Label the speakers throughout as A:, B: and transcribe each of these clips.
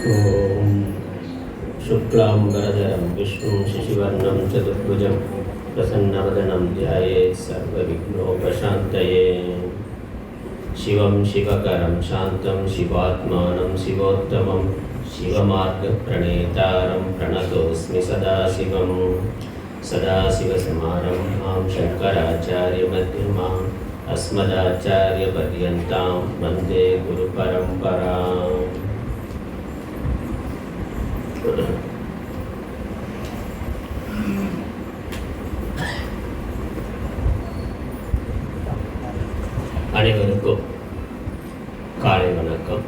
A: ॐ शुक्लाम्बरधरं विष्णुं शशिवर्णं चतुर्भुजं प्रसन्नवदनं ध्यायेत् सर्वविघ्नोपशान्तये। शिवं शिवकरं शान्तं शिवात्मानं शिवोत्तमं शिवमार्गप्रणेतारं प्रणतोऽस्मि सदाशिवं। सदाशिवसमारम्भां शङ्कराचार्यमध्यमाम् अस्मदाचार्यपर्यन्तां वन्दे गुरुपरम्पराम्। அனைவருக்கும் காலை வணக்கம்.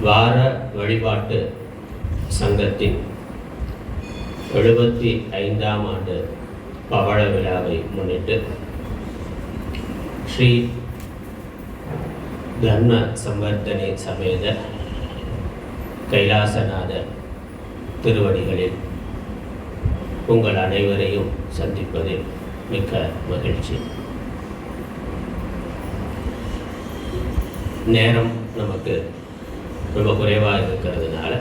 A: வார வழிபாட்டு சங்கத்தின் 75ஆம் ஆண்டு பவள விழாவை முன்னிட்டு ஸ்ரீ தர்ம சம்வர்த்தனை சமேத கைலாசநாதர் திருவடிகளில் உங்கள் அனைவரையும் சந்திப்பதில் மிக்க மகிழ்ச்சி. நேரம் நமக்கு ரொம்ப குறைவாக இருக்கிறதுனால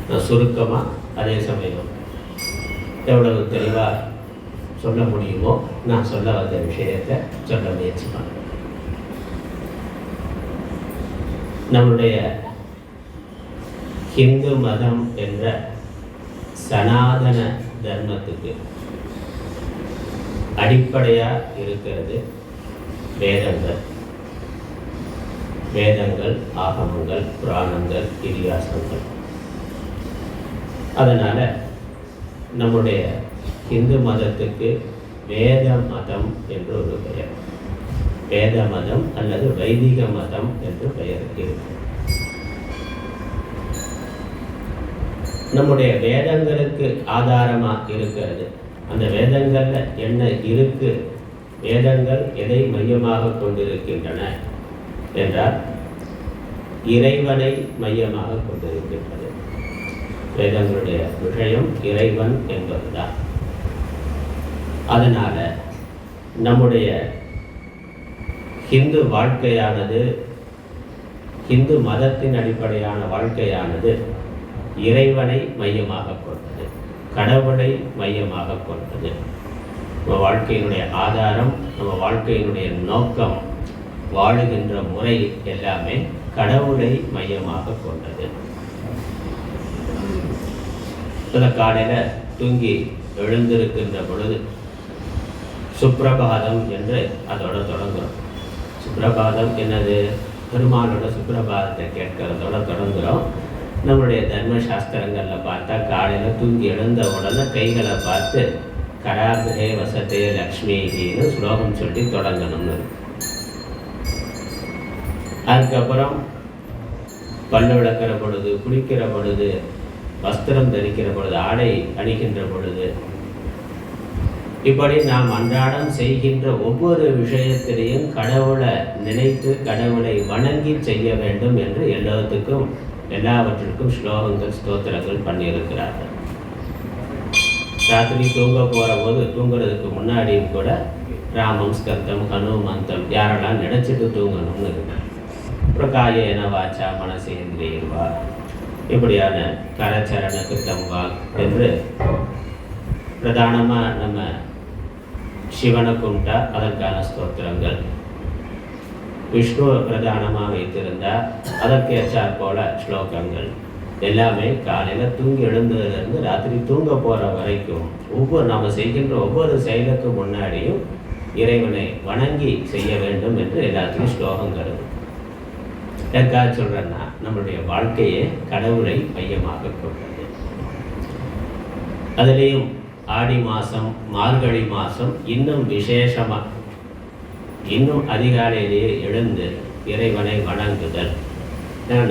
A: நான் சுருக்கமாக அதே சமயம் எவ்வளவு தெளிவாக சொல்ல முடியுமோ நான் சொல்ல வந்த விஷயத்தை சொல்ல முயற்சி பண்ணுறேன். நம்முடைய ஹிந்து மதம் என்ற சனாதன தர்மத்துக்கு அடிப்படையாக இருக்கிறது வேதங்கள். வேதங்கள், ஆகமங்கள், புராணங்கள், இதிகாசங்கள். அதனால் நம்முடைய இந்து மதத்துக்கு வேத மதம் என்று ஒரு பெயர். வேத மதம் அல்லது வைதிக மதம் என்று பெயர் இருக்கு. நம்முடைய வேதங்களுக்கு ஆதாரமாக இருக்கிறது. அந்த வேதங்கள்ல என்ன இருக்கு? வேதங்கள் எதை மையமாக கொண்டிருக்கின்றன என்றால் இறைவனை மையமாக கொண்டிருக்கின்றது. வேதங்களுடைய விஷயம் இறைவன் என்பதுதான். அதனால நம்முடைய ஹிந்து வாழ்க்கையானது, ஹிந்து மதத்தின் அடிப்படையான வாழ்க்கையானது இறைவனை மையமாக கொண்டது, கடவுளை மையமாக கொண்டது. நம்ம வாழ்க்கையினுடைய ஆதாரம், நம்ம வாழ்க்கையினுடைய நோக்கம், வாழுகின்ற முறை எல்லாமே கடவுளை மையமாக கொண்டது. காலையில் தூங்கி எழுந்திருக்கின்ற பொழுது சுப்ரபாதம் என்று அதோட தொடங்குறோம். சுப்ரபாதம் என்னது? பெருமானோட சுப்ரபாதத்தை கேட்கறதோட தொடங்குகிறோம். நம்மளுடைய தர்மசாஸ்திரங்களில் பார்த்தா காலையில் தூங்கி எழுந்த உடனே கைகளை பார்த்து கராபே வசத்தே லக்ஷ்மின்னு ஸ்லோகம் சொல்லி தொடங்கணும்னு. அதுக்கப்புறம் பல்லு விளக்கிற பொழுது, குளிக்கிற பொழுது, வஸ்திரம் தரிக்கிற பொழுது, ஆடை அணிகின்ற பொழுது, இப்படி நாம் அன்றாடம் செய்கின்ற ஒவ்வொரு விஷயத்திலையும் கடவுளை நினைத்து கடவுளை வணங்கி செய்ய வேண்டும் என்று எல்லாவற்றிற்கும் ஸ்லோகங்கள், ஸ்தோத்திரங்கள் பண்ணியிருக்கிறார்கள். ராத்திரி தூங்க போகிற போது, தூங்குறதுக்கு முன்னாடியும் கூட ராமம், ஸ்கந்தம், ஹனுமந்தம் யாரெல்லாம் நினைச்சிட்டு தூங்கணும்னு இருக்கு. அப்புறம் காயேன வாச்சா மனசேந்திரியர்வா, இப்படியான கரச்சரண கிருத்தம்பா என்று பிரதானமாக நம்ம சிவனை கும்பிட்டா அதற்கான ஸ்தோத்திரங்கள், விஷ்ணு பிரதானமாக வைத்திருந்தால் அதற்கு ஏற்றாற் போல ஸ்லோகங்கள் எல்லாமே காலையில் தூங்கி எழுந்ததுலேருந்து ராத்திரி தூங்க போகிற வரைக்கும் நம்ம செய்கின்ற ஒவ்வொரு செயலுக்கு முன்னாடியும் இறைவனை வணங்கி செய்ய வேண்டும் என்று எல்லாத்துக்கும் ஸ்லோகங்கள். எதுக்காக சொல்கிறேன்னா நம்மளுடைய வாழ்க்கையே கடவுளை மையமாக கொண்டது. அதுலேயும் ஆடி மாதம், மார்கழி மாதம் இன்னும் விசேஷமாக, இன்னும் அதிகாலையிலேயே எழுந்து இறைவனை வணங்குதல்.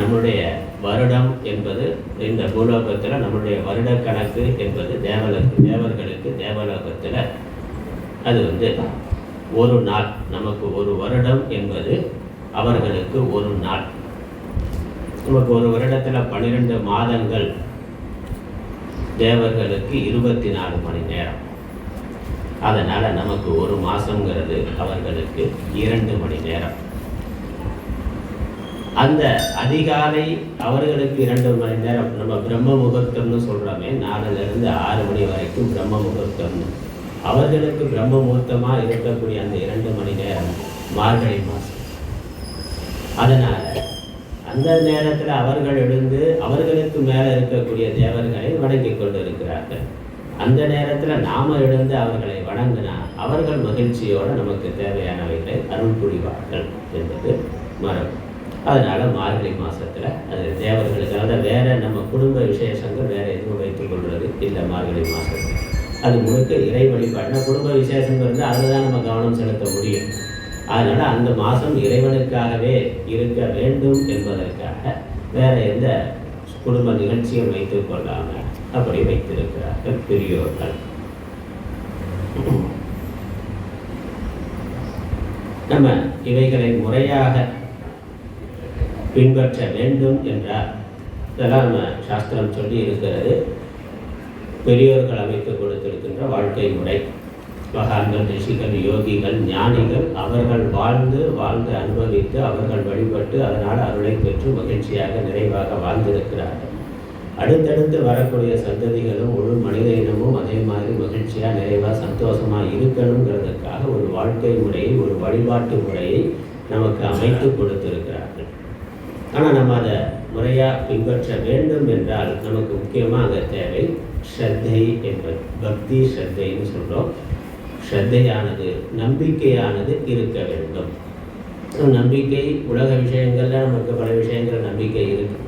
A: நம்முடைய வருடம் என்பது இந்த பூலோகத்தில், நம்முடைய வருட கணக்கு என்பது தேவர்களுக்கு தேவலோகத்தில் அது ஒரு நாள். நமக்கு ஒரு வருடம் என்பது அவர்களுக்கு ஒரு நாள். நமக்கு ஒரு வருடத்தில் 12 மாதங்கள், தேவர்களுக்கு 24 மணி நேரம். அதனால் நமக்கு ஒரு மாதங்கிறது அவர்களுக்கு 2 மணி நேரம். அந்த அதிகாலை அவர்களுக்கு 2 மணி நேரம், நம்ம பிரம்ம முகூர்த்தம்னு சொல்கிறோமே, 4லிருந்து 6 மணி வரைக்கும் பிரம்ம முகூர்த்தம்னு, அவர்களுக்கு பிரம்ம முகூர்த்தமாக இருக்கக்கூடிய அந்த 2 மணி நேரம் மார்கழி மாதம். அதனால் அந்த நேரத்தில் அவர்கள் எழுந்து அவர்களுக்கு மேலே இருக்கக்கூடிய தேவர்களை வணங்கி கொண்டு இருக்கிறார்கள். அந்த நேரத்தில் நாம் எழுந்து அவர்களை வணங்கினா அவர்கள் மகிழ்ச்சியோடு நமக்கு தேவையானவைகளை அருள் புரிவார்கள் என்பது மரபு. அதனால் மார்கழி மாதத்தில் அது தேவர்களுக்கு, அதாவது வேறு நம்ம குடும்ப விசேஷங்கள் வேறு எதுவும் வைத்துக் கொள்வது இல்லை. மார்கழி மாதத்தில் அது முழுக்க இறை வழிபாடுனா, குடும்ப விசேஷங்கள் இருந்தால் அதில் தான் நம்ம கவனம் செலுத்த முடியும். அதனால் அந்த மாதம் இறைவனுக்காகவே இருக்க வேண்டும் என்பதற்காக வேறு எந்த குடும்ப நிகழ்ச்சியும் வைத்துக் கொள்ளாமல் அப்படி வைத்திருக்கிறார்கள் பெரியோர்கள். நம்ம இவைகளை முறையாக பின்பற்ற வேண்டும் என்றால் இதெல்லாம் நம்ம சாஸ்திரம் சொல்லி இருக்கிறது. பெரியோர்கள் அமைத்து கொடுத்திருக்கின்ற வாழ்க்கை முறை, மகான்கள், ரிஷிகள், யோகிகள், ஞானிகள் அவர்கள் வாழ்ந்து அனுபவித்து அவர்கள் வழிபட்டு அதனால் அருளை பெற்று மகிழ்ச்சியாக நிறைவாக வாழ்ந்திருக்கிறார்கள். அடுத்தடுத்து வரக்கூடிய சந்ததிகளும் முழு மனித இனமும் அதே மாதிரி மகிழ்ச்சியாக நிறைவாக சந்தோஷமாக இருக்கணுங்கிறதுக்காக ஒரு வாழ்க்கை முறையை, ஒரு வழிபாட்டு முறையை நமக்கு அமைத்து கொடுத்திருக்கிறார்கள். ஆனால் நம்ம அதை முறையாக பின்பற்ற வேண்டும் என்றால் நமக்கு முக்கியமாக அங்கே தேவை ஸ்ரத்தை என்பது. பக்தி ஸ்ரத்தைன்னு சொல்கிறோம். ஸ்ரத்தையானது, நம்பிக்கையானது இருக்க வேண்டும். நம்பிக்கை உலக விஷயங்களில் நமக்கு பல விஷயங்கள் நம்பிக்கை இருக்குது.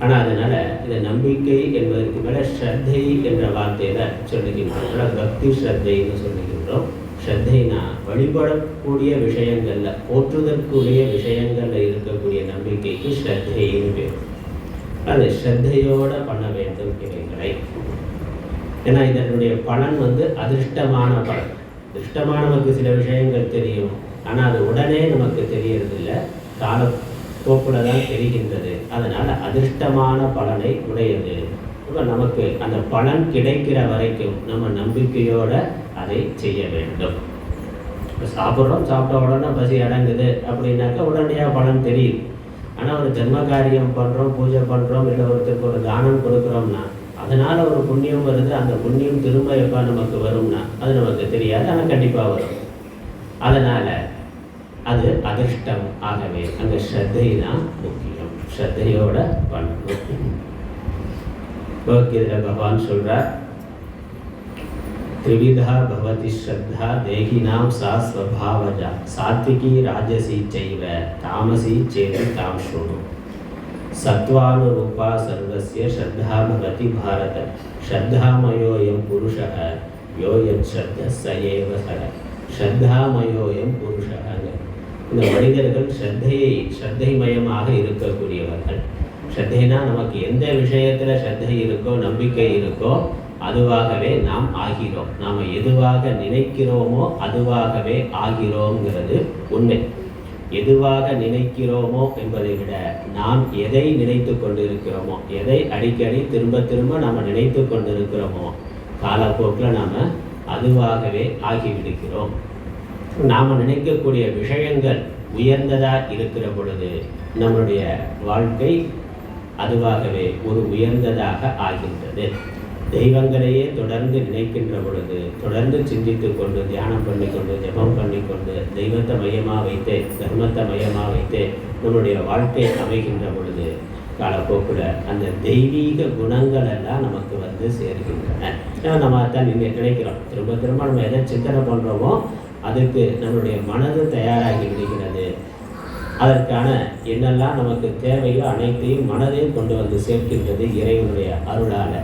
A: ஆனால் அதனால் இந்த நம்பிக்கை என்பதற்கு மேலே ஸ்ரத்தை என்ற வார்த்தையில் சொல்லுகின்றோம். பக்தி ஸ்ரத்தைன்னு சொல்லுகின்றோம். ஸ்ரத்தைனா வழிபடக்கூடிய விஷயங்களில், போற்றுதற்குரிய விஷயங்களில் இருக்கக்கூடிய நம்பிக்கைக்கு ஸ்ரத்தைன்னு பேர். அது ஸ்ரத்தையோடு பண்ண வேண்டும் இவைகளை. ஏன்னா இதனுடைய பலன் அதிர்ஷ்டமான பலன். அதிர்ஷ்டமான நமக்கு சில விஷயங்கள் தெரியும், ஆனால் அது உடனே நமக்கு தெரியறதில்லை, காலப்போக்கில் தான் தெரிகின்றது. அதனால் அதிர்ஷ்டமான பலனை உடையது. இப்போ நமக்கு அந்த பலன் கிடைக்கிற வரைக்கும் நம்ம நம்பிக்கையோடு அதை செய்ய வேண்டும். இப்போ சாப்பிட்ட உடனே பசி அடங்குது அப்படின்னாக்கா உடனடியாக பலன் தெரியுது. ஆனால் ஒரு ஜென்ம காரியம் பண்ணுறோம், பூஜை பண்ணுறோம், இல்லை ஒருத்தருக்கு ஒரு தானம் கொடுக்குறோம்னா அதனால் ஒரு புண்ணியம் வருது. அந்த புண்ணியம் திரும்ப எப்போ நமக்கு வரும்னா அது நமக்கு தெரியாது, ஆனால் கண்டிப்பாக வரும். அதனால் அது அதிர்ஷ்டம். ஆகவே அங்கே ஸ்ரத்தை தான் முக்கியம். ஸ்ரத்தையோட பண்ணணும். பகவத்கீதையில் பகவான் சொல்கிறார், त्रिविधा भवति श्रद्धा देहिनां सा स्वभावजा सात्विकी राजसी चैव तामसी चेति तां शृणु सत्त्वानुरूपा सर्वस्य श्रद्धा भवति भारत श्रद्धामयोऽयं पुरुषः यो यच्छ्रद्धः स एव सः श्रद्धामयोऽयं पुरुषः. இந்த மனிதர்கள் ஸ்ரத்தை மயமாக இருக்கக்கூடியவர்கள். ஸ்ரத்தைனா நமக்கு எந்த விஷயத்தில் ஸ்ரத்தை இருக்கோ, நம்பிக்கை இருக்கோ, அதுவாகவே நாம் ஆகிறோம். நாம் எதுவாக நினைக்கிறோமோ அதுவாகவே ஆகிறோங்கிறது உண்மை. எதுவாக நினைக்கிறோமோ என்பதை விட நாம் எதை நினைத்து கொண்டிருக்கிறோமோ, எதை அடிக்கடி திரும்ப திரும்ப நாம் நினைத்து கொண்டிருக்கிறோமோ, காலப்போக்கில் நாம் அதுவாகவே ஆகிவிடுகிறோம். நாம் நினைக்கக்கூடிய விஷயங்கள் உயர்ந்ததாக இருக்கிற பொழுது நம்முடைய வாழ்க்கை அதுவாகவே ஒரு உயர்ந்ததாக ஆகின்றது. தெய்வங்களையே தொடர்ந்து நினைக்கின்ற பொழுது, தொடர்ந்து சிந்தித்து கொண்டு, தியானம் பண்ணிக்கொண்டு, ஜபம் பண்ணிக்கொண்டு, தெய்வத்தை மையமாக வைத்து, தர்மத்தை மையமாக வைத்து நம்முடைய வாழ்க்கை அமைகின்ற பொழுது காலப்போக்கில் அந்த தெய்வீக குணங்கள் எல்லாம் நமக்கு சேர்கின்றன. ஏன்னா நம்ம தான் நினைக்கிறோம், திரும்ப திரும்ப நம்ம எதை சிந்தனை பண்ணுறோமோ அதுக்கு நம்மளுடைய மனது தயாராகி விடுகிறது. அதற்கான என்னெல்லாம் நமக்கு தேவையோ அனைத்தையும் மனதையும் கொண்டு சேர்க்கின்றது இறைவனுடைய அருளால்.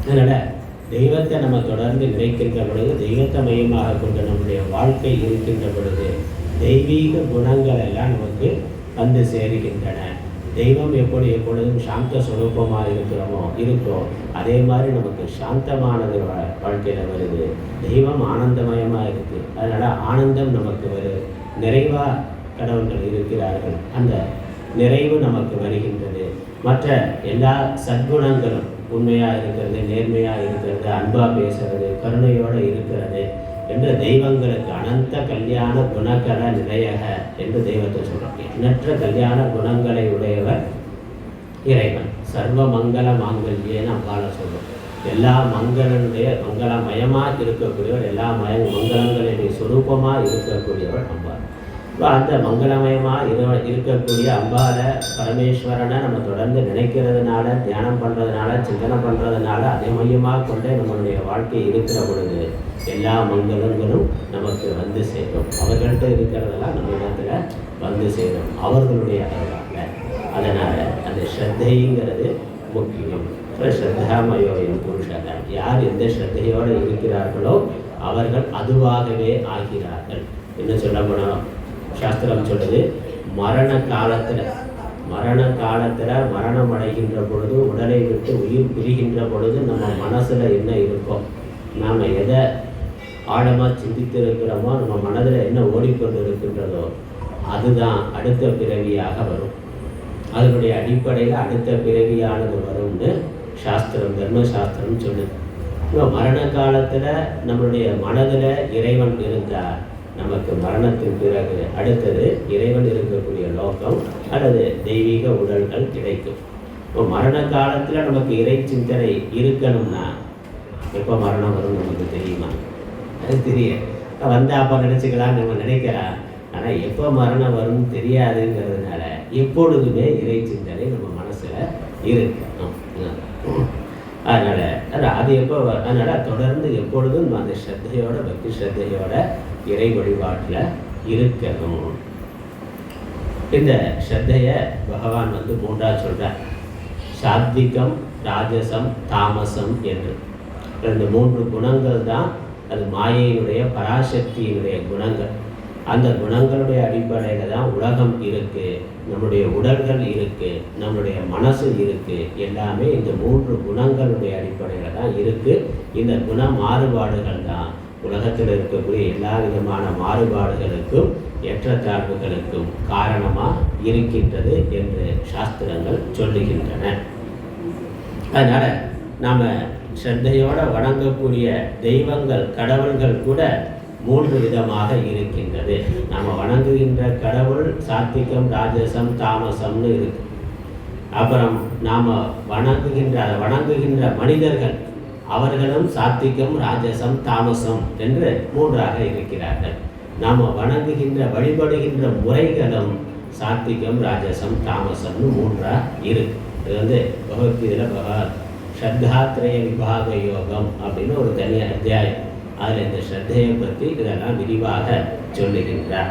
A: அதனால் தெய்வத்தை நம்ம தொடர்ந்து நினைக்கின்ற பொழுது, தெய்வத்தை மையமாக கொண்டு நம்முடைய வாழ்க்கை இருக்கின்ற பொழுது தெய்வீக குணங்கள் எல்லாம் நமக்கு சேருகின்றன. தெய்வம் எப்பொழுதும் சாந்த சுரூபமாக இருக்கோ அதே மாதிரி நமக்கு சாந்தமானது வாழ்க்கையில் வருது. தெய்வம் ஆனந்தமயமாக இருக்குது, அதனால் ஆனந்தம் நமக்கு வருது. நிறைவாக கடவுள்கள் இருக்கிறார்கள், அந்த நிறைவு நமக்கு வருகின்றது. மற்ற எல்லா சத்குணங்களும், உண்மையாக இருக்கிறது, நேர்மையாக இருக்கிறது, அன்பாக பேசுறது, கருணையோடு இருக்கிறது, என்று தெய்வங்களுக்கு அனந்த கல்யாண குணகர நிலையக என்று தெய்வத்தை சொல்கிறோம். எண்ணற்ற கல்யாண குணங்களை உடையவர் இறைவன். சர்வ மங்கள மாங்கல்யன்னு அம்பால சொல்கிறோம். எல்லா மங்களமயமாக இருக்கக்கூடியவர், எல்லா மங்களங்களின் சுரூபமாக இருக்கக்கூடியவர் அம்பாள். இப்போ அந்த மங்களமயமாக இருக்கக்கூடிய அம்பால பரமேஸ்வரனை நம்ம தொடர்ந்து நினைக்கிறதுனால, தியானம் பண்ணுறதுனால, சிந்தனை பண்ணுறதுனால, அதை மையமாக கொண்டே நம்மளுடைய வாழ்க்கை இருக்கிற பொழுது எல்லா மங்களங்களும் நமக்கு வந்து சேரும். அவர்கள்ட்ட இருக்கிறதெல்லாம் நம்ம இடத்துல வந்து சேரும், அவர்களுடைய அருளாக. அதனால் அந்த ஸ்ரத்தைங்கிறது முக்கியம். ஸ்ரத்தாமயோயம் புருஷக, யார் எந்த ஸ்ரத்தையோடு இருக்கிறார்களோ அவர்கள் அதுவாகவே ஆகிறார்கள். என்ன சொல்ல போனோம், சாஸ்திரம் சொல்லுது, மரண காலத்தில் மரணம் அடைகின்ற பொழுது, உடலை விட்டு உயிர் பிரிகின்ற பொழுது நம்ம மனசில் என்ன இருக்கும், நாம் எதை ஆழமாக சிந்தித்து இருக்கிறோமோ, நம்ம மனதில் என்ன ஓடிக்கொண்டு இருக்கின்றதோ அதுதான் அடுத்த பிறவியாக வரும். அதனுடைய அடிப்படையில் அடுத்த பிறவியானது வரும்னு சாஸ்திரம், தர்மசாஸ்திரம் சொல்லுது. இப்போ மரண காலத்தில் நம்மளுடைய மனதில் இறைவன் இருந்தால் நமக்கு மரணத்தின் பிறகு அடுத்தது இறைவன் இருக்கக்கூடிய லோகம் அல்லது தெய்வீக உடல்கள் கிடைக்கும். இப்போ மரண காலத்தில் நமக்கு இறை சிந்தனை இருக்கணும்னா எப்போ மரணம் வரும் நமக்கு தெரியுமா? அது தெரியும். வந்தால் அப்போ நினச்சிக்கலாம்னு நம்ம நினைக்கிறோம். ஆனால் எப்போ மரணம் வரும்னு தெரியாதுங்கிறதுனால எப்பொழுதுமே இறை சிந்தனை நம்ம மனசில் இருக்கணும். அதனால் அது எப்போ, அதனால் தொடர்ந்து எப்பொழுதும் அந்த ஸ்ரத்தையோட, பக்தி ஸ்ரத்தையோட இறை வழிபாட்டில் இருக்கணும். இந்த ஸ்ரத்தையை பகவான் மூன்றாக சொல்கிறார். சாத்விகம், ராஜசம், தாமசம் என்று. இந்த 3 குணங்கள் தான் அது மாயையினுடைய பராசக்தியினுடைய குணங்கள். அந்த குணங்களுடைய அடிப்படையில் தான் உலகம் இருக்குது, நம்முடைய உடல்கள் இருக்குது, நம்முடைய மனசு இருக்குது. எல்லாமே இந்த 3 குணங்களுடைய அடிப்படையில் தான் இருக்குது. இந்த குண மாறுபாடுகள் தான் உலகத்தில் இருக்கக்கூடிய எல்லா விதமான மாறுபாடுகளுக்கும் ஏற்றத்தாழ்வுகளுக்கும் காரணமாக இருக்கின்றது என்று சாஸ்திரங்கள் சொல்லுகின்றன. அதனால் நாம் ஸ்ரத்தையோடு வணங்கக்கூடிய தெய்வங்கள், கடவுள்கள் கூட 3 விதமாக இருக்கின்றது. நாம் வணங்குகின்ற கடவுள் சாத்விகம், ராஜசம், தாமசம்னு இருக்கு. அப்புறம் நாம் வணங்குகின்ற மனிதர்கள், அவர்களும் சாத்விகம், ராஜசம், தாமசம் என்று 3ஆக இருக்கிறார்கள். நாம் வழிபடுகின்ற முறைகளும் சாத்விகம், ராஜசம், தாமசம்னு 3ஆக இருக்கு. இது பகவத்கீதையில் ஸ்ரத்தாத்ரய விபாக யோகம் அப்படின்னு ஒரு தனி அத்தியாயம். அதில் இந்த ஸ்ரத்தையை பற்றி இதெல்லாம் விரிவாக சொல்லுகின்றார்.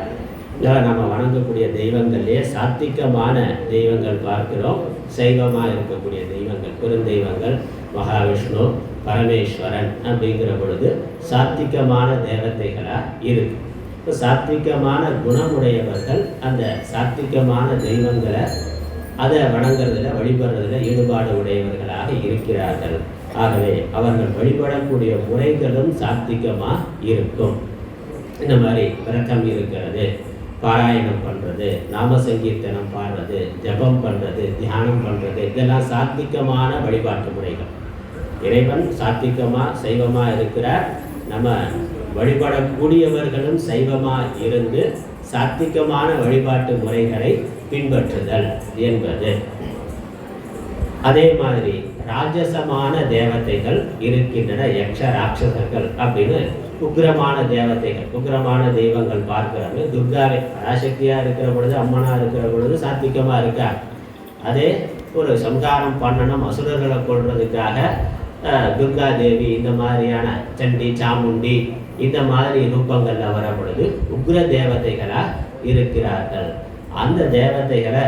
A: இதெல்லாம் நம்ம வணங்கக்கூடிய தெய்வங்கள்லேயே சாத்விகமான தெய்வங்கள் பார்க்கிறோம், சைவமாக இருக்கக்கூடிய தெய்வங்கள், பெருந்தெய்வங்கள் மகாவிஷ்ணு, பரமேஸ்வரன் அப்படிங்கிற பொழுது சாத்விகமான தேவதைகளாக இருக்கு. இப்போ சாத்விகமான குணமுடையவர்கள் அந்த சாத்விகமான தெய்வங்களை அதை வணங்குறதுல, வழிபடுறதுல ஈடுபாடு உடையவர்களாக இருக்கிறார்கள். ஆகவே அவர்கள் வழிபடக்கூடிய முறைகளும் சாத்விகமாக இருக்கும். இந்த மாதிரி விரதம் இருக்கிறது, பாராயணம் பண்ணுறது, நாம சங்கீர்த்தனம் பாடுறது, ஜபம் பண்ணுறது, தியானம் பண்ணுறது, இதெல்லாம் சாத்விகமான வழிபாட்டு முறைகள். இறைவன் சாத்விகமாக சைவமாக இருக்கிறார். நம்ம வழிபடக்கூடியவர்களும் சைவமாக இருந்து சாத்விகமான வழிபாட்டு முறைகளை பின்பற்றுதல் என்பது. அதே மாதிரி ராஜசமான தேவதைகள் இருக்கின்றன, யக்ஷ ராட்சசர்கள் அப்படின்னு உக்ரமான தேவதைகள், உக்ரமான தெய்வங்கள் பார்க்கிறோமே. துர்காவே பராசக்தியாக இருக்கிற பொழுது, அம்மனாக இருக்கிற பொழுது சாத்விகமாக இருக்கார். அதே ஒரு சம்ஹாரம் பண்ணணும், அசுரர்களை கொள்றதுக்காக துர்கா தேவி, இந்த மாதிரியான சண்டி, சாமுண்டி, இந்த மாதிரி ரூபங்களில் வர பொழுது உக்ர தேவதைகளாக இருக்கிறார்கள். அந்த தேவதைகளை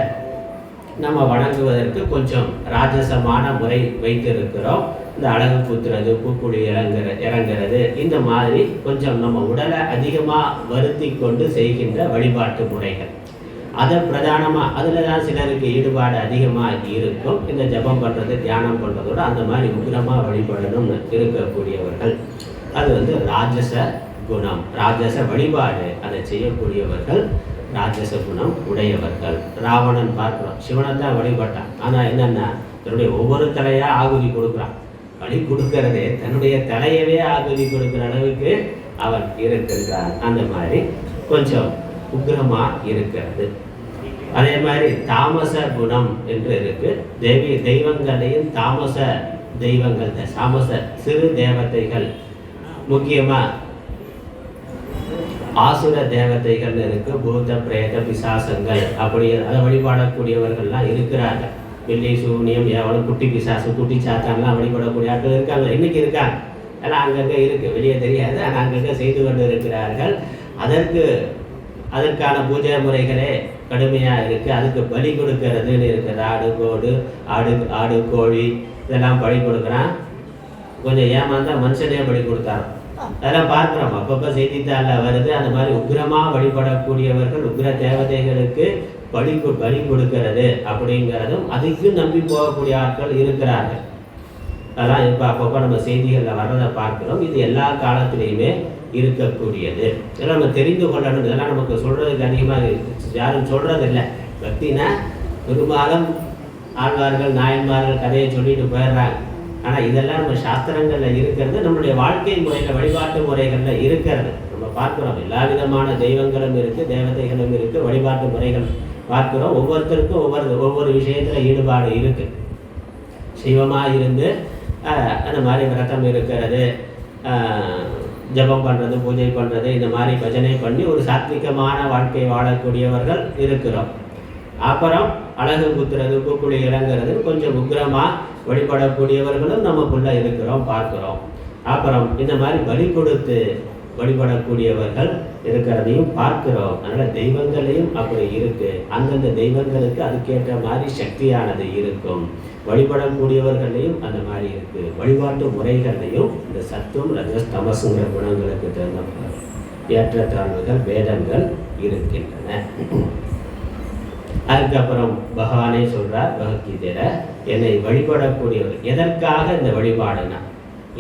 A: நம்ம வணங்குவதற்கு கொஞ்சம் ராஜசமான முறை வைத்திருக்கிறோம். இந்த அழகு குத்துறது, பூக்குழி இறங்குறது, இந்த மாதிரி கொஞ்சம் நம்ம உடலை அதிகமாக வருத்தி கொண்டு செய்கின்ற வழிபாட்டு முறைகள். அதை பிரதானமாக அதில் தான் சிலருக்கு ஈடுபாடு அதிகமாக இருக்கும். இந்த ஜபம் பண்ணுறது, தியானம் பண்ணுறதோடு அந்த மாதிரி உக்ரமாக வழிபடணும்னு இருக்கக்கூடியவர்கள். அது ராஜச குணம், ராஜச வழிபாடு அதை செய்யக்கூடியவர்கள் ராஜச குணம் உடையவர்கள். ராவணன் பார்க்கிறோம், சிவனை தான் வழிபட்டான். ஆனால் என்னென்னா தன்னுடைய ஒவ்வொரு தலையாக ஆகுதி கொடுக்குறான். வழி கொடுக்கறதே தன்னுடைய தலையவே ஆகுதி கொடுக்குற அளவுக்கு அவன் இருக்கின்றான். அந்த மாதிரி கொஞ்சம் உக்ரமா இருக்கிறது. அதே மாதிரி தாமச குணம் என்று இருக்கு. தெய்வங்களையும் தாமச தெய்வங்கள், தாமச சிறு தேவதைகள், முக்கியமா ஆசுர தேவதைகள் இருக்கு, பூத பிரேத பிசாசங்கள், அப்படி அதை வழிபாடக்கூடியவர்கள்லாம் இருக்கிறார்கள். வெள்ளி சூனியம் எவனும் குட்டி பிசாசு குட்டி சாத்தான்லாம் வழிபடக்கூடிய ஆட்கள் இருக்காங்க, இன்னைக்கு இருக்காங்க. எல்லாம் அங்கங்கே இருக்கு, வெளியே தெரியாது, ஆனால் அங்கங்கே செய்து கொண்டு இருக்கிறார்கள். அதற்கான பூஜை முறைகளே கடுமையாக இருக்குது. அதுக்கு பலி கொடுக்கறதுன்னு இருக்குது. ஆடு கோழி இதெல்லாம் பலி கொடுக்குறான். கொஞ்சம் ஏமாந்தா மனுஷனே பலி கொடுத்தாரு. அதெல்லாம் பார்க்குறோம், அப்பப்போ செய்தித்தாளில் வருது. அந்த மாதிரி உக்ரமாக வழிபடக்கூடியவர்கள், உக்ர தேவதைகளுக்கு பலி கொடுக்கறது அப்படிங்கிறதும் அதுக்கு நம்பி போகக்கூடிய ஆட்கள் இருக்கிறார்கள். அதெல்லாம் இப்போ அப்பப்போ நம்ம செய்திகளில் வர்றதை பார்க்குறோம். இது எல்லா காலத்திலையுமே இருக்கக்கூடியது. இதெல்லாம் நம்ம தெரிந்து கொள்ளணும். இதெல்லாம் நமக்கு சொல்கிறதுக்கு அதிகமாக யாரும் சொல்கிறதில்லை. பக்தினா பெரும்பாலும் ஆழ்வார்கள் நாயன்மார்கள் கதையை சொல்லிட்டு போயிடுறாங்க. ஆனால் இதெல்லாம் நம்ம சாஸ்திரங்களில் இருக்கிறது, நம்மளுடைய வாழ்க்கை முறையில் வழிபாட்டு முறைகளில் இருக்கிறது. நம்ம பார்க்குறோம், எல்லா விதமான தெய்வங்களும் இருக்குது, தேவதைகளும் இருக்குது, வழிபாட்டு முறைகள் பார்க்குறோம். ஒவ்வொருத்தருக்கும் ஒவ்வொரு விஷயத்தில் ஈடுபாடு இருக்குது. சிவமாக இருந்து அந்த மாதிரி விரதம் இருக்கிறது, ஜபம் பண்ணுறது, பூஜை பண்ணுறது, இந்த மாதிரி பஜனை பண்ணி ஒரு சாத்விகமான வாழ்க்கை வாழக்கூடியவர்கள் இருக்கிறோம். அப்புறம் அழகு குத்துறது, பூக்குழி இறங்குறது, கொஞ்சம் உக்ரமாக வழிபடக்கூடியவர்களும் நமக்குள்ளே இருக்கிறோம், பார்க்குறோம். அப்புறம் இந்த மாதிரி பலி கொடுத்து வழிபடக்கூடியவர்கள் இருக்கிறதையும் பார்க்கிறோம். அதனால் தெய்வங்களையும் அப்படி இருக்குது. அந்தந்த தெய்வங்களுக்கு அதுக்கேற்ற மாதிரி சக்தியானது இருக்கும். வழிபடக்கூடியவர்களையும் அந்த மாதிரி இருக்குது. வழிபாட்டு முறைகளையும் இந்த சத்துவம் ரஜஸ் தமசுங்கிற குணங்களுக்கு தகுந்த ஏற்றத்தாழ்வுகள் வேதங்கள் இருக்கின்றன. அதுக்கப்புறம் பகவானே சொல்றார் பகவத்கீதையில, என்னை வழிபடக்கூடியவர் எதற்காக இந்த வழிபாடுனா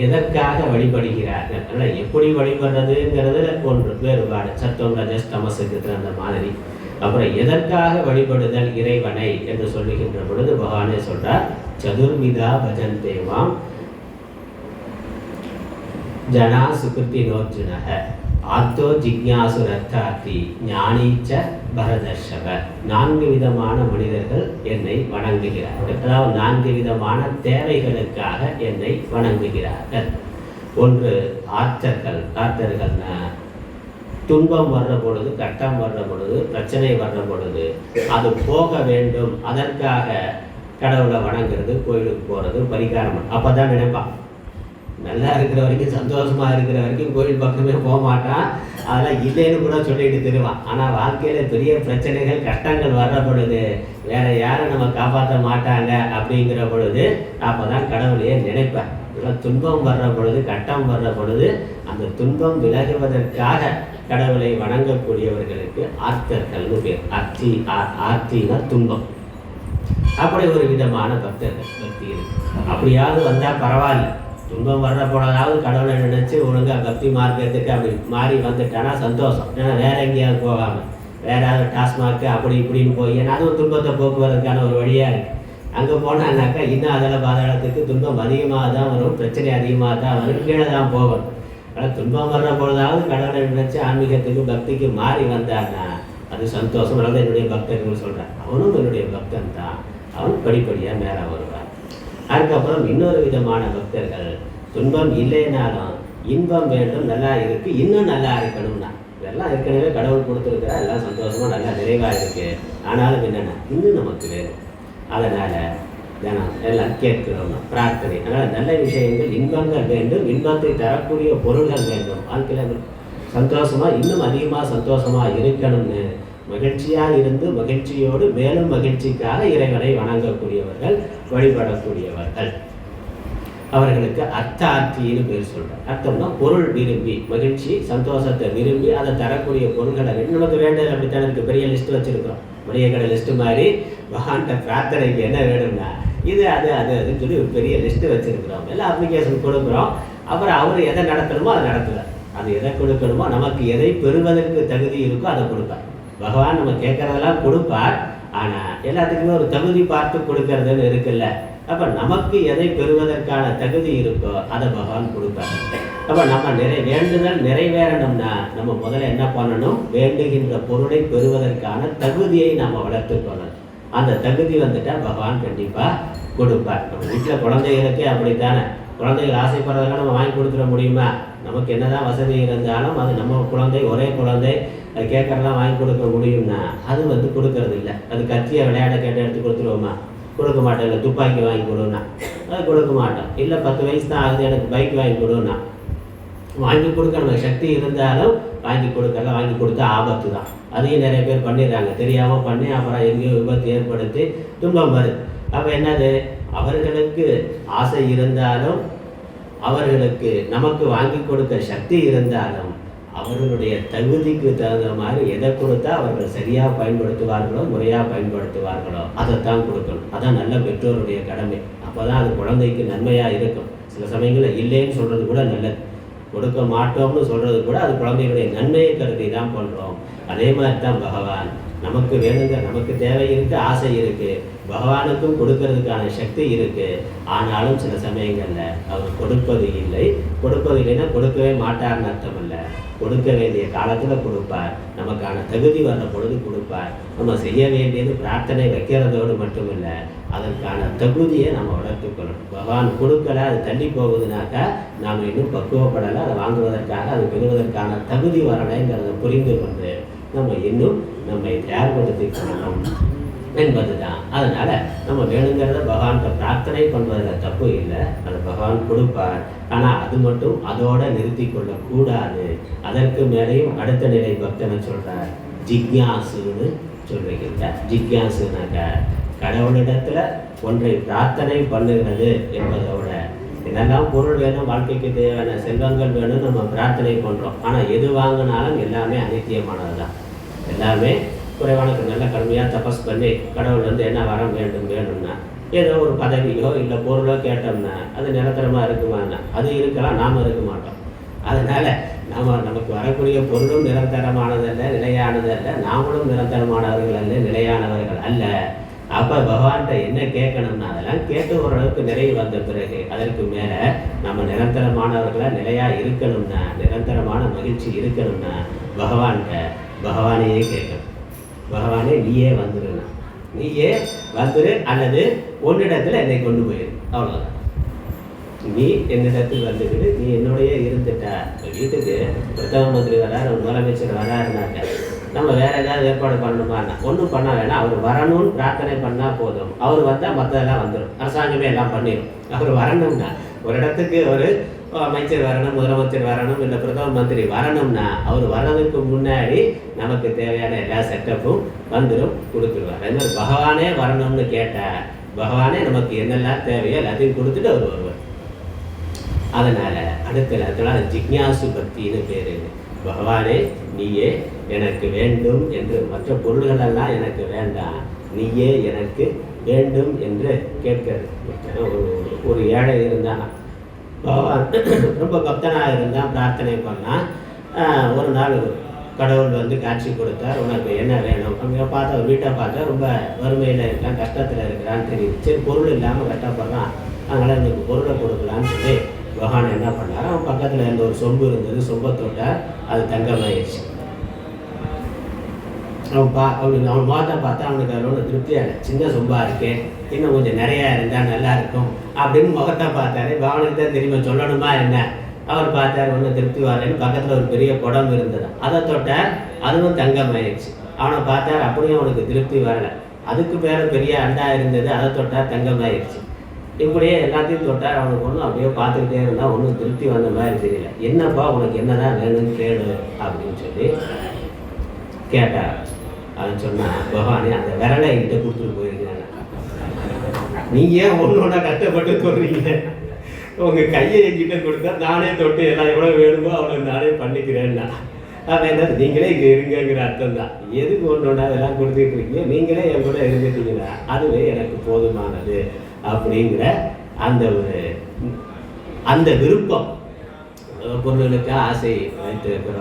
A: எதற்காக வழிபடுகிறார்கள், அதனால் எப்படி வழிபடுறதுங்கிறது ஒன்று வேறுபாடு. சத்துவம் ரஜஸ் தமசுக்கு தகுந்த மாதிரி. அப்புறம் எதற்காக வழிபடுதல் இறைவனை என்று சொல்லுகின்ற பொழுது பகவானே சொல்றார், சதுர்விதா பஜந்தேவாம் ஜனா சுகிருத்தி நோர்ஜுனக ஆர்த்தோ ஜிக்ஞாசு ரத்தார்த்தி ஞானீச்ச பரதர்ஷக. 4 விதமான மனிதர்கள் என்னை வணங்குகிறார்கள். அதாவது 4 விதமான தேவைகளுக்காக என்னை வணங்குகிறார்கள். ஒன்று ஆர்த்தர்கள்னா துன்பம் வர்ற பொழுது, கட்டம் வர்ற பொழுது, பிரச்சனை வர்ற பொழுது அது போக வேண்டும், அதற்காக கடவுளை வணங்குறது, கோயிலுக்கு போகிறது, பரிகாரம். அப்போ தான் நினைப்பான், நல்லா இருக்கிற வரைக்கும், சந்தோஷமாக இருக்கிற வரைக்கும் கோயில் பக்கமே போக மாட்டான், அதெல்லாம் இல்லைன்னு கூட சொல்லிட்டு தருவான். ஆனால் வாழ்க்கையில் பெரிய பிரச்சனைகள் கஷ்டங்கள் வர்ற பொழுது வேற யாரும் நம்ம காப்பாற்ற மாட்டாங்க அப்படிங்கிற பொழுது அப்போ தான் கடவுளையே நினைப்பேன். இதெல்லாம் துன்பம் வர்ற பொழுது, கட்டம் வர்ற பொழுது அந்த துன்பம் விலகுவதற்காக கடவுளை வணங்கக்கூடியவர்களுக்கு ஆர்த்தர்கள்னு பேர். ஆர்த்தினா துன்பம். அப்படி ஒரு விதமான பக்தர்கள் பக்தி இருக்கு. அப்படியாவது வந்தால் பரவாயில்ல, துன்பம் வர்ற போனதாவது கடவுளை நினைச்சு ஒழுங்காக பக்தி மார்க்கத்துக்கு அப்படி மாறி வந்துட்டானா சந்தோஷம். ஏன்னா வேற எங்கேயாவது போகாமல் வேற ஏதாவது டாஸ்மாக்கு அப்படி இப்படின்னு போய், ஏன்னா அதுவும் துன்பத்தை போக்குவதற்கான ஒரு வழியாக இருக்குது. அங்கே போனான்னாக்கா இன்னும் அதில் பாதாளத்துக்கு துன்பம் அதிகமாக தான் வரும், பிரச்சனை அதிகமாக தான் வரும், கீழே தான் போகணும். ஆனால் துன்பம் வர்ற பொழுதாவது கடவுளை நினைச்சு ஆன்மீகத்துக்கு பக்திக்கு மாறி வந்தான்னா அது சந்தோஷம். அதாவது என்னுடைய பக்தர்கள் சொல்கிறேன், அவனும் என்னுடைய பக்தன் தான், அவன் படிப்படியாக மேலே வருவான். அதுக்கப்புறம் இன்னொரு விதமான பக்தர்கள், துன்பம் இல்லைனாலும் இன்பம் வேண்டும், நல்லா இருக்குது, இன்னும் நல்லா இருக்கணும்னா. இதெல்லாம் ஏற்கனவே கடவுள் கொடுத்துருக்குறா, எல்லாம் சந்தோஷமாக நல்லா நிறைவாக இருக்குது, ஆனாலும் என்னென்னா இன்னும் நமக்கு வேணும். அதனால் தினம் எல்லாம் கேட்கிறோம், பிரார்த்தனை. அதனால் நல்ல விஷயங்கள், இன்பங்கள் வேண்டும், இன்பத்தை தரக்கூடிய பொருள்கள் வேண்டும். வாழ்க்கையில் சந்தோஷமாக இன்னும் அதிகமாக சந்தோஷமாக இருக்கணும்னு மகிழ்ச்சியாக இருந்து மகிழ்ச்சியோடு மேலும் மகிழ்ச்சிக்காக இறைவனை வணங்கக்கூடியவர்கள், வழிபடக்கூடியவர்கள். அவர்களுக்கு அர்த்தார்த்தின்னு பேர் சொல்கிறார். அர்த்தம்னா பொருள் விரும்பி, மகிழ்ச்சி சந்தோஷத்தை விரும்பி அதை தரக்கூடிய பொருள்களை நமக்கு வேண்டது. அப்படித்தான் இருக்குது, பெரிய லிஸ்ட்டு வச்சுருக்கிறோம், மளிகை கடை லிஸ்ட்டு மாதிரி. பகவான்கிட்ட பிரார்த்தனைக்கு என்ன வேணும்னா இது அது அதுன்னு சொல்லி ஒரு பெரிய லிஸ்ட்டு வச்சுருக்கிறோம். எல்லாம் அப்ளிகேஷன் கொடுக்குறோம். அப்புறம் அவர் எதை நடத்தணுமோ அதை நடத்துவார். அது எதை கொடுக்கணுமோ, நமக்கு எதை பெறுவதற்கு தகுதி இருக்கோ அதை கொடுப்பார். பகவான் நம்ம கேட்குறதெல்லாம் கொடுப்பார். ஆனால் எல்லாத்துக்குமே ஒரு தகுதி பார்த்து கொடுக்கறதுன்னு இருக்குல்ல. அப்போ நமக்கு எதை பெறுவதற்கான தகுதி இருக்கோ அதை பகவான் கொடுப்பார். அப்போ நம்ம வேண்டுதல் நிறைவேறணும்னா நம்ம முதல்ல என்ன பண்ணணும்? வேண்டுகின்ற பொருளை பெறுவதற்கான தகுதியை நம்ம வளர்த்துக்கொள்ளணும். அந்த தகுதி வந்துட்டால் பகவான் கண்டிப்பாக கொடுப்பார். நம்ம வீட்டில் குழந்தைகளுக்கே அப்படித்தானே, குழந்தைகள் ஆசைப்படுறதுலாம் நம்ம வாங்கி கொடுத்துட முடியுமா? நமக்கு என்னதான் வசதி இருந்தாலும் அது நம்ம குழந்தை, ஒரே குழந்தை, அது கேட்கறதெல்லாம் வாங்கி கொடுக்க முடியும்னா அது கொடுக்கறது இல்லை. அது கத்தியை விளையாட கேட்ட எடுத்து கொடுத்துருவோமா? கொடுக்க மாட்டோம். இல்லை துப்பாக்கி வாங்கி கொடுன்னா அது கொடுக்க மாட்டோம். இல்லை 10 வயசு தான் ஆகுது எனக்கு பைக் வாங்கி கொடுன்னா வாங்கி கொடுக்க நம்ம சக்தி இருந்தாலும் வாங்கி கொடுக்கல. வாங்கி கொடுத்தா ஆபத்து தான். அதையும் நிறைய பேர் பண்ணிடுறாங்க, தெரியாமல் பண்ணி அப்புறம் எங்கேயோ விபத்து ஏற்படுத்தி துன்பம் வருது. அப்போ என்னது? அவர்களுக்கு ஆசை இருந்தாலும் அவர்களுக்கு நமக்கு வாங்கி கொடுக்க சக்தி இருந்தாலும் அவர்களுடைய தகுதிக்கு தகுந்த மாதிரி எதை கொடுத்தா அவர்கள் சரியாக பயன்படுத்துவார்களோ, முறையாக பயன்படுத்துவார்களோ அதைத்தான் கொடுக்கணும். அதான் நல்ல பெற்றோருடைய கடமை. அப்போ தான் அது குழந்தைக்கு நன்மையாக இருக்கும். சில சமயங்களில் இல்லைன்னு சொல்கிறது கூட நல்லது, கொடுக்க மாட்டோம்னு சொல்கிறது கூட அது குழந்தைகளுடைய நன்மையை கருதி தான் பண்ணுறோம். அதே மாதிரி தான் பகவான் நமக்கு வேணுங்க, நமக்கு தேவை இருக்குது, ஆசை இருக்குது, பகவானுக்கும் கொடுக்கறதுக்கான சக்தி இருக்குது. ஆனாலும் சில சமயங்களில் அவர் கொடுப்பது இல்லைன்னா கொடுக்கவே மாட்டார்னு அர்த்தம் இல்லை. கொடுக்க வேண்டிய காலத்தில் கொடுப்பார், நமக்கான தகுதி வர்ற பொழுது கொடுப்பார். நம்ம செய்ய வேண்டியது பிரார்த்தனை வைக்கிறதோடு மட்டுமில்லை, அதற்கான தகுதியை நம்ம வளர்த்துக்கணும். பகவான் கொடுக்கல, அது தள்ளி போகுதுனாக்கா நாம் இன்னும் பக்குவப்படலை, அதை வாங்குவதற்காக அது பெறுவதற்கான தகுதி வரலைங்கிறத புரிந்து கொண்டு நம்ம இன்னும் நம்மை தயார்படுத்திக்கணும் என்பது தான். அதனால் நம்ம வேணுங்கிறத பகவான்கிட்ட பிரார்த்தனை பண்ணுறதுல தப்பு இல்லை, அதை பகவான் கொடுப்பார். ஆனால் அது மட்டும் அதோடு நிறுத்தி கொள்ளக்கூடாது. அதற்கு மேலேயும் அடுத்த நிலை பக்தனை சொல்கிறார், ஜிக்யாசுன்னு சொல்லுகின்றார். ஜிக்யாசுனாக்க கடவுளிடத்தில் ஒன்றை பிரார்த்தனை பண்ணுகிறது என்பதோட என்னெல்லாம் பொருள் வேணும், வாழ்க்கைக்கு தேவையான செல்வங்கள் வேணும் நம்ம பிரார்த்தனை பண்ணுறோம். ஆனால் எது வாங்கினாலும் எல்லாமே அநித்தியமானது தான். எல்லாமே குறைவானுக்கு நல்ல கடுமையாக தபஸ் பண்ணி கடவுள் என்ன வரம் வேணும்னா ஏதோ ஒரு பதவியோ இல்லை பொருளோ கேட்டோம்னா அது நிரந்தரமாக இருக்குமான்னா அது இருக்கலாம், நாம் இருக்க மாட்டோம். அதனால் நமக்கு வரக்கூடிய பொருளும் நிரந்தரமானதல்ல, நிலையானதல்ல, நாமளும் நிரந்தரமானவர்கள் அல்ல, நிலையானவர்கள் அல்ல. அப்போ பகவான்கிட்ட என்ன கேட்கணும்னா அதெல்லாம் கேட்டு ஓரளவுக்கு நிறைவு வந்த பிறகு அதற்கு மேலே நம்ம நிரந்தரமானவர்களாக நிலையாக இருக்கணும்னா, நிரந்தரமான மகிழ்ச்சி இருக்கணும்னா பகவானையே கேட்கணும். பகவானே நீயே வந்துடுனா, நீயே வந்துடு, அல்லது ஒன்னிடத்தில் என்னை கொண்டு போயிரு, அவ்வளோதான். நீ என்னிடத்தில் வந்துக்கிட்டு நீ என்னுடைய இருந்துட்ட. வீட்டுக்கு பிரதம மந்திரி வராரு, முதலமைச்சர் வராருனாக்க நம்ம வேறு ஏதாவது ஏற்பாடு பண்ணணுமான்னா ஒன்றும் பண்ண வேணாம். அவர் வரணும்னு பிரார்த்தனை பண்ணால் போதும். அவர் வந்தால் மற்றதெல்லாம் வந்துடும், அரசாங்கமே எல்லாம் பண்ணிடும். அவர் வரணும்னா ஒரு இடத்துக்கு ஒரு அமைச்சர் வரணும், முதலமைச்சர் வரணும், இல்லை பிரதம மந்திரி வரணும்னா அவர் வர்றதுக்கு முன்னாடி நமக்கு தேவையான எல்லா செட்டப்பும் வந்துடும், கொடுத்துருவார். அது மாதிரி பகவானே வரணும்னு கேட்டால் பகவானே நமக்கு என்னெல்லாம் தேவையோ எல்லாத்தையும் கொடுத்துட்டு அவர் வருவார். அதனால் அடுத்த ஜிக்ஞாசு பக்தின்னு பேர். பகவானே நீயே எனக்கு வேண்டும் என்று, மற்ற பொருள்களெல்லாம் எனக்கு வேண்டாம், நீயே எனக்கு வேண்டும் என்று கேட்கிறது. ஒரு ஏழை இருந்தான், பகவான் ரொம்ப பக்தனாக இருந்தான், பிரார்த்தனை பண்ணான். ஒரு நாள் கடவுள் காட்சி கொடுத்தார், உனக்கு என்ன வேணும் அங்கே பார்த்தா ஒரு வீட்டை பார்த்தா ரொம்ப வறுமையில் இருக்கான், கஷ்டத்தில் இருக்கிறான்னு தெரியுது. சரி பொருள் இல்லாமல் கஷ்டப்படுறான், அதனால் எனக்கு பொருளை கொடுக்கலான்னு சொல்லி பகவான் என்ன பண்ணார், அவன் பக்கத்தில் இருந்த ஒரு சொம்பு இருந்தது, சொம்பை தொட்டார், அது தங்கமாயிடுச்சு. அவன் முகத்தை பார்த்தா அவனுக்கு அதில் ஒன்று திருப்தியாக, சின்ன சொம்பாக இருக்கே, இன்னும் கொஞ்சம் நிறையா இருந்தால் நல்லா இருக்கும் அப்படின்னு முகத்தை பார்த்தாரு. பகவானுக்கு தான் தெரியுமா சொல்லணுமா என்ன? அவர் பார்த்தார், ஒன்றும் திருப்தி வரலன்னு பக்கத்தில் ஒரு பெரிய குடம் இருந்தது, அதை தொட்டார், அதுவும் தங்கமாயிடுச்சு. அவனை பார்த்தார், அப்படியும் அவனுக்கு திருப்தி வரலை. அதுக்கு மேலே பெரிய அண்டா இருந்தது, அதை தொட்டார், தங்கமாயிடுச்சு. இப்படியே எல்லாத்தையும் தொட்டார். அவனுக்கு ஒன்றும் அப்படியே பார்த்துக்கிட்டே இருந்தால் ஒன்றும் திருப்தி வந்த மாதிரி தெரியல. என்னப்பா உனக்கு என்னதான் வேணும்னு கேளு அப்படின்னு சொல்லி கேட்டார். அவன் சொன்னான், பகவானே அந்த விரலை என்கிட்ட கொடுத்துட்டு போயிருக்கிறாங்க, நீங்க ஏன் ஒன்றா கஷ்டப்பட்டு சொல்றீங்க, உங்கள் கையை என்கிட்ட கொடுத்தா நானே தொட்டு எல்லாம் எவ்வளோ வேணுமோ அவ்வளோ நானே பண்ணிக்கிறேன்னா. அவன் என்னது நீங்களே இங்கே இருங்கிற அர்த்தம் தான். எதுக்கு ஒன்றா அதெல்லாம் கொடுத்துட்டு இருக்கீங்க, நீங்களே என் கூட இருந்துட்டீங்கன்னா அதுவே எனக்கு போதுமானது அப்படிங்கிற அந்த விருப்பம். பொருளுக்கு ஆசை வைத்திருக்கிற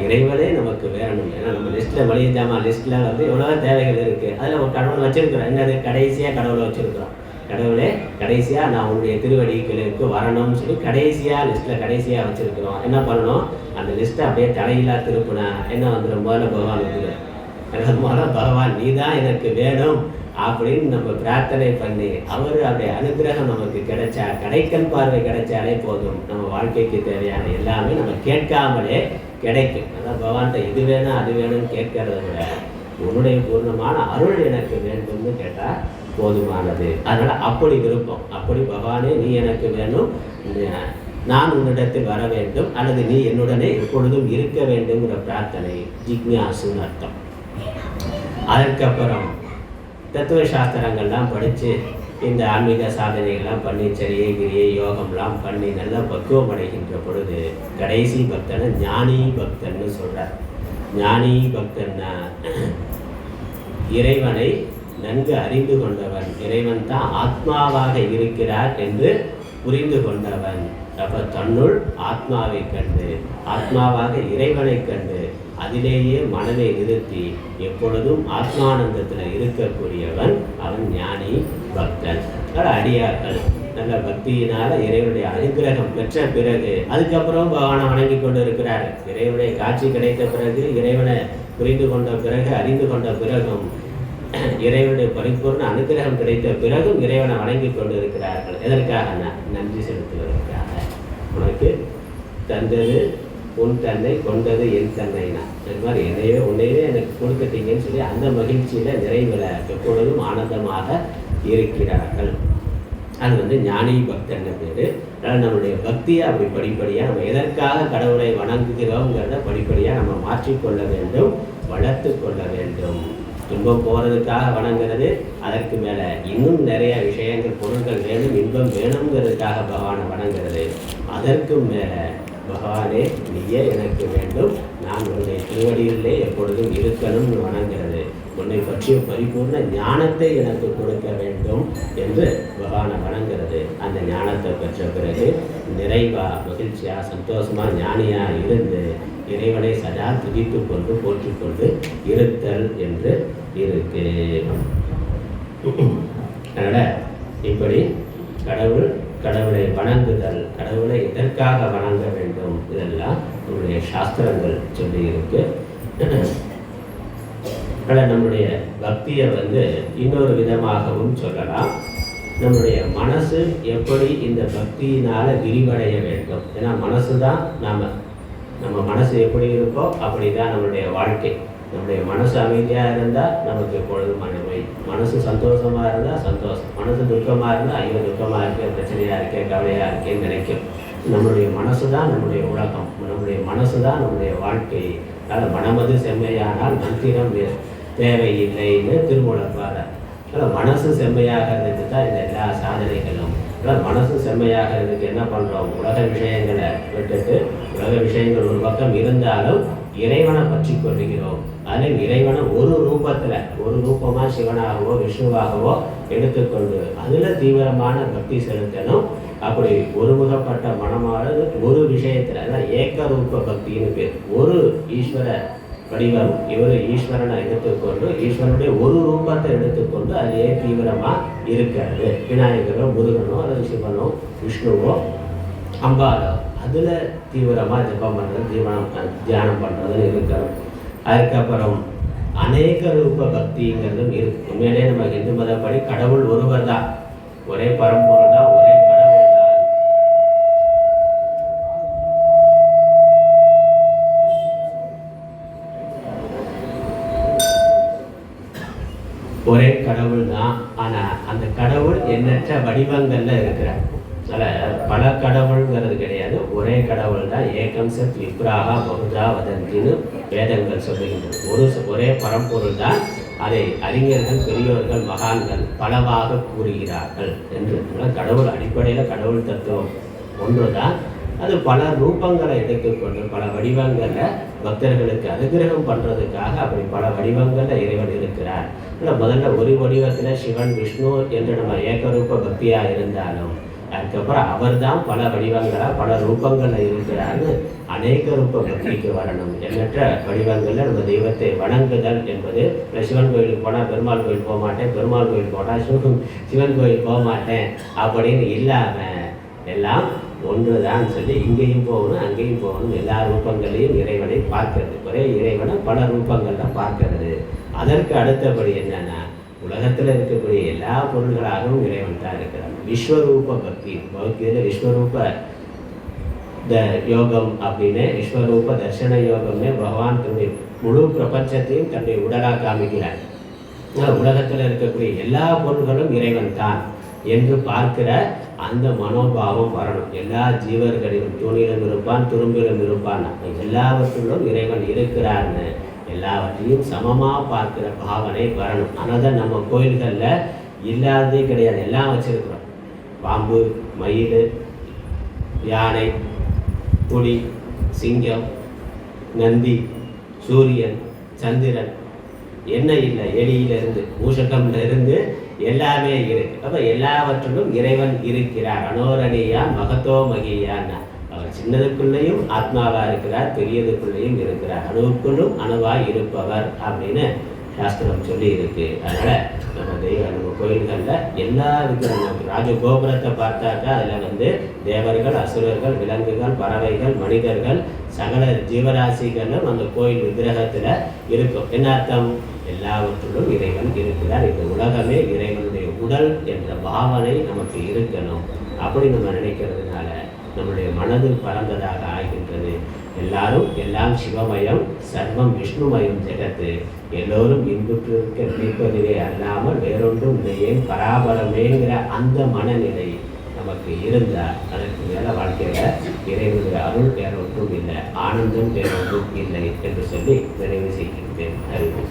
A: இறைவனே நமக்கு வேணும். ஏன்னா நம்ம லிஸ்ட்டில் மளிகை ஜாமான் லிஸ்ட்டில் எவ்வளோ தேவைகள் இருக்குது, அதில் ஒரு கடவுள் வச்சுருக்கிறோம். என்னது கடைசியாக கடவுளை வச்சுருக்கிறோம். கடவுளே கடைசியாக நான் உன்னுடைய திருவடிகளுக்கு வரணும்னு சொல்லி கடைசியாக லிஸ்ட்டில் கடைசியாக வச்சுருக்கிறோம். என்ன பண்ணணும், அந்த லிஸ்ட்டை அப்படியே தலையிலாக திருப்பினா என்ன வந்துடும், முதல்ல பகவான் வந்துடும். முதல்ல பகவான் நீ தான் எனக்கு வேணும் அப்படின்னு நம்ம பிரார்த்தனை பண்ணி அவர் அப்படியே அனுகிரகம் நமக்கு கிடைச்சா, கடைக்கண் பார்வை கிடைச்சாலே போதும், நம்ம வாழ்க்கைக்கு தேவையான எல்லாமே நம்ம கேட்காமலே கிடைக்கும். அதான் பகவான்கிட்ட இது வேணும் அது வேணும்னு கேட்கறத விட உன்னுடைய பூர்ணமான அருள் எனக்கு வேண்டும்னு கேட்டால் போதுமானது. அதனால் அப்படி விருப்பம், அப்படி பகவானே நீ எனக்கு வேணும், நான் உன்னிடத்தில் வர வேண்டும், அல்லது நீ என்னுடனே எப்பொழுதும் இருக்க வேண்டுங்கிற பிரார்த்தனை ஜிக்ஞாசுன்னு அர்த்தம். அதற்கப்புறம் தத்துவ சாஸ்திரங்கள்லாம் படித்து இந்த ஆன்மீக சாதனைகள்லாம் பண்ணி சரியை கிரியை யோகம்லாம் பண்ணி நல்லா பக்குவம் அடைகின்ற பொழுது கடைசி பக்தனை ஞானி பக்தன்னு சொல்கிறார். ஞானி பக்தன்னா இறைவனை நன்கு அறிந்து கொண்டவன், இறைவன் தான் ஆத்மாவாக இருக்கிறார் என்று புரிந்து கொண்டவன். அப்போ தன்னுள் ஆத்மாவை கண்டு, ஆத்மாவாக இறைவனை கண்டு அதிலேயே மனதை நிறுத்தி எப்பொழுதும் ஆத்மானந்தத்தில் இருக்கக்கூடியவன் அவன் ஞானி பக்தன். அடியார்கள் நல்ல பக்தியினால் இறைவனுடைய அனுகிரகம் பெற்ற பிறகு அதுக்கப்புறம் பகவானை வணங்கி கொண்டு இருக்கிறார். இறைவனுடைய காட்சி கிடைத்த பிறகு, இறைவனை புரிந்து கொண்ட பிறகு, அறிந்து கொண்ட பிறகும், இறைவனுடைய பரிபூர்ண அனுகிரகம் கிடைத்த பிறகும் இறைவனை வணங்கி கொண்டு இருக்கிறார்கள். எதற்காக? நன்றி செலுத்துவதற்காக. உனக்கு தந்தது உன் தன்னை, கொண்டது என் தன்னைனா, இது மாதிரி உன்னையே எனக்கு கொடுத்துட்டீங்கன்னு சொல்லி அந்த மகிழ்ச்சியில் நிறைவில் எப்பொழுதும் ஆனந்தமாக இருக்கிறார்கள். அது ஞானி பக்தன் பேர். அதனால் நம்மளுடைய பக்தியை அப்படி படிப்படியாக நம்ம எதற்காக கடவுளை வணங்குகிறோங்கிறத படிப்படியாக நம்ம மாற்றிக்கொள்ள வேண்டும், வளர்த்து கொள்ள வேண்டும். துன்பம் போகிறதுக்காக வணங்குறது, அதற்கு மேலே இன்னும் நிறைய விஷயங்கள் பொருட்கள் வேணும், இன்பம் வேணுங்கிறதுக்காக பகவானை வணங்குறது, அதற்கும் மேலே பகவானே நீயே எனக்கு வேண்டும், நான் உன்னுடைய திருவடியிலே எப்பொழுதும் இருக்கணும்னு வணங்குறது, உன்னை பற்றிய பரிபூர்ண ஞானத்தை எனக்கு கொடுக்க வேண்டும் என்று பகவானை வணங்குறது. அந்த ஞானத்தை பெற்ற பிறகு நிறைவாக மகிழ்ச்சியாக சந்தோஷமாக ஞானியாக இருந்து இறைவனை சதா துதித்து கொண்டு போற்றிக்கொண்டு இருத்தல் என்று இருக்கு. அதனால் இப்படி கடவுளை வணங்குதல், கடவுளை எதற்காக வணங்க வேண்டும், இதெல்லாம் நம்முடைய சாஸ்திரங்கள் சொல்லி இருக்கு. நம்முடைய பக்தியை இன்னொரு விதமாகவும் சொல்லலாம். நம்முடைய மனசு எப்படி இந்த பக்தியினால் விரிவடைய வேண்டும். ஏன்னா மனசு தான் நம்ம மனசு எப்படி இருக்கோ அப்படி தான் நம்மளுடைய வாழ்க்கை. நம்முடைய மனசு அமைதியாக இருந்தால் நமக்கு எப்பொழுதும் மனமை, மனசு சந்தோஷமாக இருந்தால் சந்தோஷம், மனசு துக்கமாக இருந்தால் ஐயோ துக்கமாக இருக்கேன், பிரச்சனையாக இருக்கேன், கவலையாக இருக்கேன்னு நினைக்கும். நம்முடைய மனசு தான் நம்முடைய உலகம், நம்முடைய மனசு தான் நம்முடைய வாழ்க்கை. அதனால் மனமது செம்மையானால் மந்திரம் தேவையில்லைன்னு திருமூலர். அதனால் மனசு செம்மையாகிறதுக்கு தான் இந்த எல்லா சாதனைகளும். அதனால் மனசு செம்மையாகிறதுக்கு என்ன பண்ணுறோம், உலக விஷயங்களை விட்டுட்டு, உலக விஷயங்கள் ஒரு பக்கம் இருந்தாலும் இறைவனை பற்றி கொள்ளுகிறோம். அதில் இறைவனை ஒரு ரூபமாக சிவனாகவோ விஷ்ணுவாகவோ எடுத்துக்கொண்டு அதில் தீவிரமான பக்தி செலுத்தணும். அப்படி ஒருமுகப்பட்ட மனமானது ஒரு விஷயத்தில், அதான் ஏக்க ரூப பக்தின்னு பேர். ஒரு ஈஸ்வர வடிவம், இவர் ஈஸ்வரனை எடுத்துக்கொண்டு ஈஸ்வரனுடைய ஒரு ரூபத்தை எடுத்துக்கொண்டு அதிலே தீவிரமாக இருக்கிறது. விநாயகரோ முருகனோ அல்லது சிவனோ விஷ்ணுவோ அம்பாலோ அதில் தீவிரமாக ஜபம் பண்ணுறது, தியானம் பண்ணுறதுன்னு இருக்கிறோம். அதுக்கப்புறம் அநேக ரூப பக்திங்கிறதும் இருக்கு. உண்மையிலே நம்ம இந்து மதப்படி கடவுள் ஒருவர் தான், ஒரே பரம்பொருள் தான், ஒரே கடவுள் தான். ஒரே கடவுள் தான். ஆனால் அந்த கடவுள் எண்ணற்ற வடிவங்களில் இருக்கிறார். பல கடவுள்ங்கிறது கிடையாது, ஒரே கடவுள் தான். ஏகம் சத் விப்ராகா பகுதா வதந்தின்னு வேதங்கள் சொல்லுகின்றன. ஒரே பரம்பொருள் தான். அதை அறிஞர்கள், பெரியோர்கள், மகான்கள் பலவாக கூறுகிறார்கள் என்று. கடவுள் அடிப்படையில் கடவுள் தத்துவம் ஒன்று தான். அது பல ரூபங்களை எடுத்துக்கொண்டு பல வடிவங்களில் பக்தர்களுக்கு அனுகிரகம் பண்ணுறதுக்காக அப்படி பல வடிவங்களில் இறைவன் இருக்கிறார். முதல்ல ஒரு வடிவத்தில் சிவன் விஷ்ணு என்று நம்ம ஏகரூப பக்தியாக இருந்தாலும் அதுக்கப்புறம் அவர் தான் பல வடிவங்களாக பல ரூபங்களில் இருக்கிறார்னு அநேக ரூப பக்திக்கு வரணும். எண்ணற்ற வடிவங்களில் நம்ம தெய்வத்தை வணங்குதல் என்பது சிவன் கோயிலுக்கு போனால் பெருமாள் கோயில் போக மாட்டேன், பெருமாள் கோயில் போனால் சிவன் கோயில் போக மாட்டேன் அப்படின்னு இல்லாமல் எல்லாம் ஒன்று தான் சொல்லி இங்கேயும் போகணும் அங்கேயும் போகணும், எல்லா ரூபங்களையும் இறைவனை பார்க்கறது, ஒரே இறைவனை பல ரூபங்களில் பார்க்கறது. அதற்கு அடுத்தபடி என்னன்னா உலகத்தில் இருக்கக்கூடிய எல்லா பொருள்களாகவும் இறைவன் தான் இருக்கிறான். விஸ்வரூப பக்தி பௌத்தியில் விஸ்வரூப யோகம் அப்படின்னு விஸ்வரூப தர்சன யோகம்னு பகவான் தன்னுடைய முழு பிரபஞ்சத்தையும் தன்னுடைய உடலாக காமிக்கிறார். உலகத்தில் இருக்கக்கூடிய எல்லா பொருள்களும் இறைவன் தான் என்று பார்க்கிற அந்த மனோபாவம் வரணும். எல்லா ஜீவர்களிலும் தூணிலும் இருப்பான், துரும்பிலும் இருப்பான், எல்லாவற்றிலும் இறைவன் இருக்கிறார்னு எல்லாவற்றையும் சமமாக பார்க்கிற பாவனை வரணும். ஆனால் தான் நம்ம கோயில்களில் இல்லாததே கிடையாது, எல்லாம் வச்சிருக்கிறோம். பாம்பு, மயில், யானை, புலி, சிங்கம், நந்தி, சூரியன், சந்திரன், என்ன இல்லை, எலியிலிருந்து மூஷகம்ல இருந்து எல்லாமே இருக்கு. அப்போ எல்லாவற்றிலும் இறைவன் இருக்கிறார். அனோரணியான் மகத்தோ மகியான். அவர் சின்னதுக்குள்ளேயும் ஆத்மாவா இருக்கிறார், பெரியதுக்குள்ளேயும் இருக்கிறார், அணுவுக்குள்ளும் அணுவாய் இருப்பவர் அப்படின்னு சாஸ்திரம் சொல்லி இருக்கு. அதனால நம்ம கோயில்களில் எல்லா விக்கிரகம் ராஜகோபுரத்தை பார்த்தாக்கா அதில் தேவர்கள், அசுரர்கள், விலங்குகள், பறவைகள், மனிதர்கள், சகல ஜீவராசிகளும் அந்த கோயில் விக்கிரகத்தில் இருக்கும். என்ன அர்த்தம்? எல்லாவற்றிலும் இறைவன் இருக்கிறார். இந்த உலகமே இறைவனுடைய உடல் என்ற பாவனை நமக்கு இருக்கணும். அப்படி நம்ம நினைக்கிறதுனால நம்முடைய மனது பறந்ததாக ஆகின்றது. எல்லாரும் எல்லாம் சிவமயம், சர்வம் விஷ்ணுமயம் ஜெகத்து, எல்லோரும் இன்புற்றிருக்க நினைப்பதிலே அல்லாமல் வேறொன்றும் இல்லையேன் பராபரமேங்கிற அந்த மனநிலை நமக்கு இருந்தால் அதற்கு மேலே வாழ்க்கையில் இறைவனுடைய அருள் வேறொன்றும் இல்லை, ஆனந்தம் வேறொன்றும் இல்லை என்று சொல்லி நிறைவு செய்கின்றேன். அறிவு.